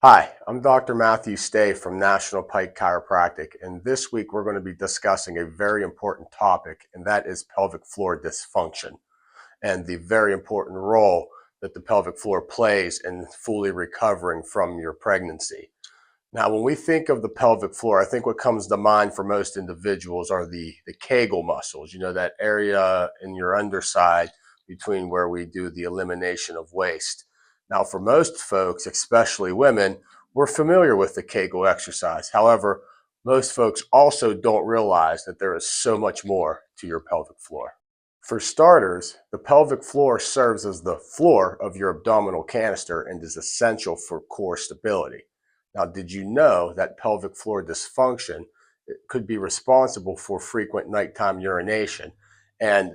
Hi, I'm Dr. Matthew Stay from National Pike Chiropractic, and this week we're going to be discussing a very important topic, and that is pelvic floor dysfunction and the very important role that the pelvic floor plays in fully recovering from your pregnancy. Now, when we think of the pelvic floor, I think what comes to mind for most individuals are the Kegel muscles, that area in your underside between where we do the elimination of waste. Now, for most folks, especially women, we're familiar with the Kegel exercise. However, most folks also don't realize that there is so much more to your pelvic floor. For starters, the pelvic floor serves as the floor of your abdominal canister and is essential for core stability. Now, did you know that pelvic floor dysfunction could be responsible for frequent nighttime urination? And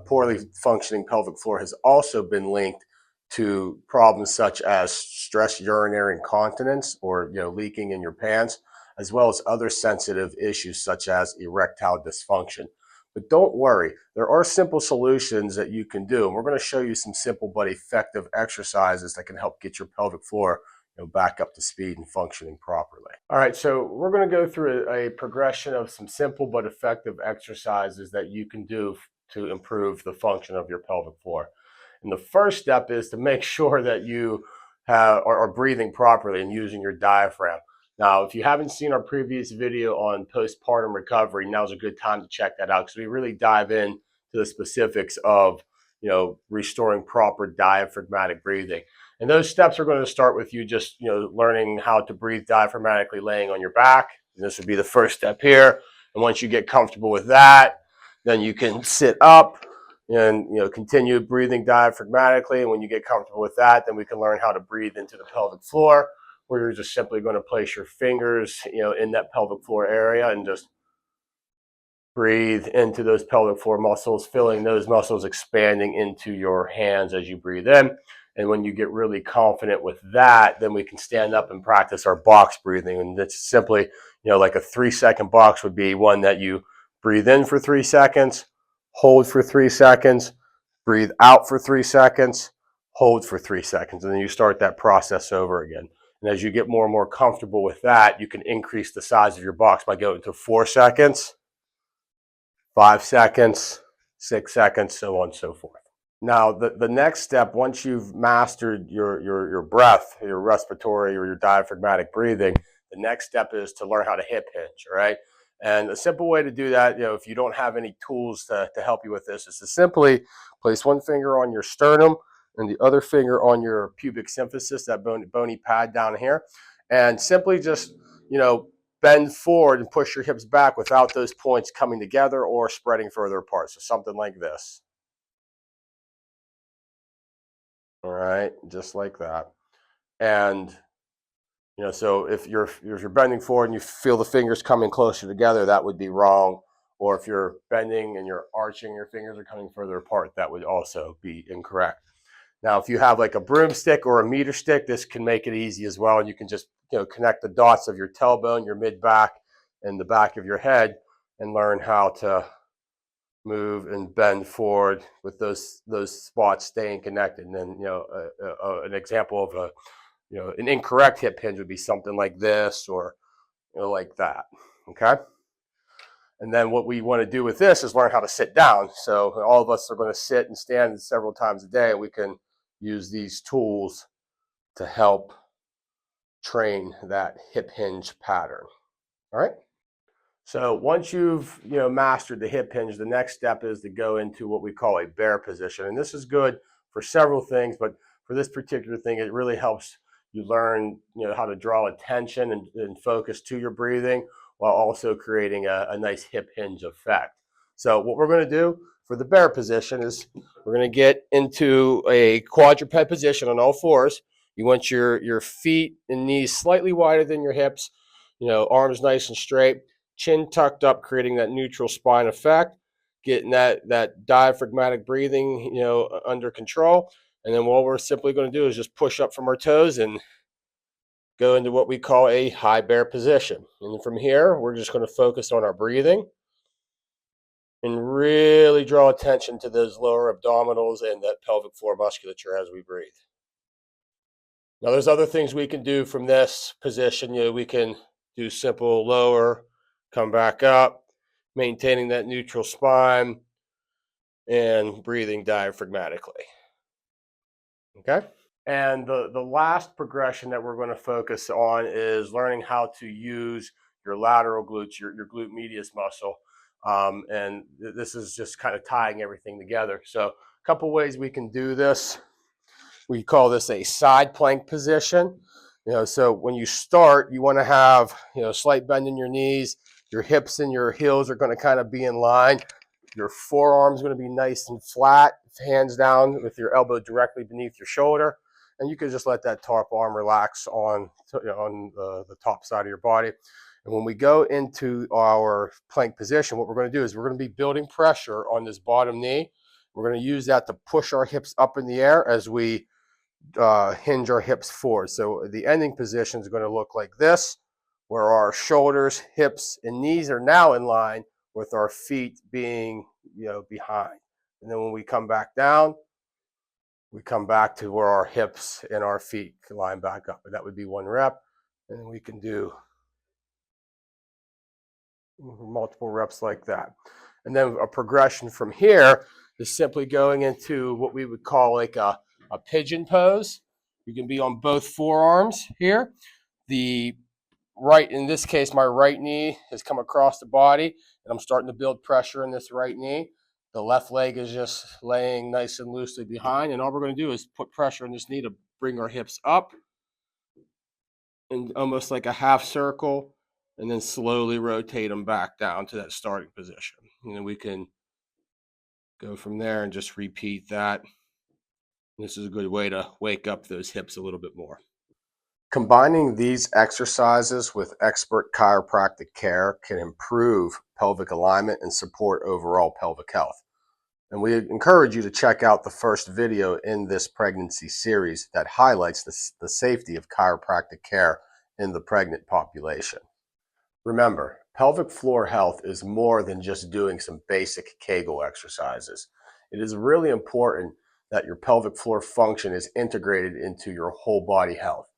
poorly functioning pelvic floor has also been linked to problems such as stress urinary incontinence or leaking in your pants, as well as other sensitive issues such as erectile dysfunction. But don't worry, there are simple solutions that you can do, and we're going to show you some simple but effective exercises that can help get your pelvic floor back up to speed and functioning properly. All right, so we're going to go through a progression of some simple but effective exercises that you can do to improve the function of your pelvic floor. And the first step is to make sure that you are breathing properly and using your diaphragm. Now, if you haven't seen our previous video on postpartum recovery, now's a good time to check that out because we really dive in to the specifics of restoring proper diaphragmatic breathing. And those steps are going to start with you just learning how to breathe diaphragmatically laying on your back. And this would be the first step here. And once you get comfortable with that, then you can sit up and continue breathing diaphragmatically. And when you get comfortable with that, then we can learn how to breathe into the pelvic floor, where you're just simply going to place your fingers in that pelvic floor area and just breathe into those pelvic floor muscles, feeling those muscles expanding into your hands as you breathe in. And when you get really confident with that, then we can stand up and practice our box breathing. And it's simply, like a 3-second box would be one that you breathe in for 3 seconds, hold for 3 seconds, breathe out for 3 seconds, hold for 3 seconds. And then you start that process over again. And as you get more and more comfortable with that, you can increase the size of your box by going to 4 seconds, 5 seconds, 6 seconds, so on and so forth. Now, the next step, once you've mastered your breath, your respiratory or your diaphragmatic breathing, the next step is to learn how to hip hinge, all right? And a simple way to do that, if you don't have any tools to help you with this, is to simply place one finger on your sternum and the other finger on your pubic symphysis, that bony pad down here, and simply just, bend forward and push your hips back without those points coming together or spreading further apart. So something like this. All right, just like that. And so if you're bending forward and you feel the fingers coming closer together, that would be wrong. Or if you're bending and you're arching, your fingers are coming further apart, that would also be incorrect. Now, if you have like a broomstick or a meter stick, this can make it easy as well. And you can just connect the dots of your tailbone, your mid back, and the back of your head, and learn how to move and bend forward with those spots staying connected. And then an example of an incorrect hip hinge would be something like this or like that. Okay. And then what we want to do with this is learn how to sit down. So all of us are going to sit and stand several times a day. We can use these tools to help train that hip hinge pattern. All right. So once you've mastered the hip hinge, the next step is to go into what we call a bear position. And this is good for several things, but for this particular thing, it really helps you learn how to draw attention and focus to your breathing while also creating a nice hip hinge effect. So what we're going to do for the bear position is we're going to get into a quadruped position on all fours. You want your feet and knees slightly wider than your hips, arms nice and straight, chin tucked up, creating that neutral spine effect, getting that diaphragmatic breathing, under control. And then what we're simply going to do is just push up from our toes and go into what we call a high bear position. And from here, we're just going to focus on our breathing and really draw attention to those lower abdominals and that pelvic floor musculature as we breathe. Now there's other things we can do from this position. We can do simple lower, come back up, maintaining that neutral spine, and breathing diaphragmatically. Okay? And the last progression that we're going to focus on is learning how to use your lateral glutes, your glute medius muscle. And this is just kind of tying everything together. So a couple ways we can do this. We call this a side plank position. So when you start, you want to have, slight bend in your knees. Your hips and your heels are going to kind of be in line. Your forearm's going to be nice and flat, hands down with your elbow directly beneath your shoulder. And you can just let that top arm relax on the top side of your body. And when we go into our plank position, what we're going to do is we're going to be building pressure on this bottom knee. We're going to use that to push our hips up in the air as we hinge our hips forward. So the ending position is going to look like this, where our shoulders, hips, and knees are now in line with our feet being, behind. And then when we come back down, we come back to where our hips and our feet line back up. And that would be one rep. And then we can do multiple reps like that. And then a progression from here is simply going into what we would call like a pigeon pose. You can be on both forearms here. In this case, my right knee has come across the body, and I'm starting to build pressure in this right knee. The left leg is just laying nice and loosely behind, and all we're going to do is put pressure on this knee to bring our hips up, and almost like a half circle, and then slowly rotate them back down to that starting position. And then we can go from there and just repeat that. This is a good way to wake up those hips a little bit more. Combining these exercises with expert chiropractic care can improve pelvic alignment and support overall pelvic health. And we encourage you to check out the first video in this pregnancy series that highlights the safety of chiropractic care in the pregnant population. Remember, pelvic floor health is more than just doing some basic Kegel exercises. It is really important that your pelvic floor function is integrated into your whole body health.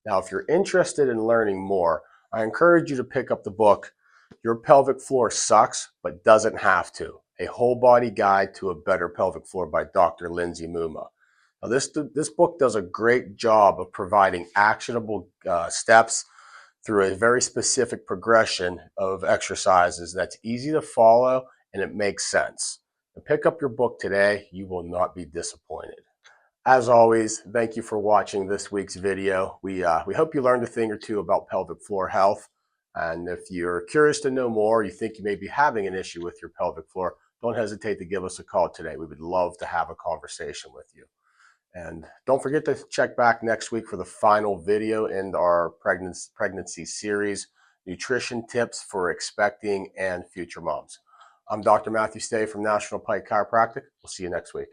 Now, if you're interested in learning more, I encourage you to pick up the book, Your Pelvic Floor Sucks, But Doesn't Have to, A Whole Body Guide to a Better Pelvic Floor by Dr. Lindsay Muma. Now, this book does a great job of providing actionable steps through a very specific progression of exercises that's easy to follow and it makes sense. And pick up your book today. You will not be disappointed. As always, thank you for watching this week's video. We hope you learned a thing or two about pelvic floor health. And if you're curious to know more, you think you may be having an issue with your pelvic floor, don't hesitate to give us a call today. We would love to have a conversation with you. And don't forget to check back next week for the final video in our pregnancy series, Nutrition Tips for Expecting and Future Moms. I'm Dr. Matthew Stay from National Pike Chiropractic. We'll see you next week.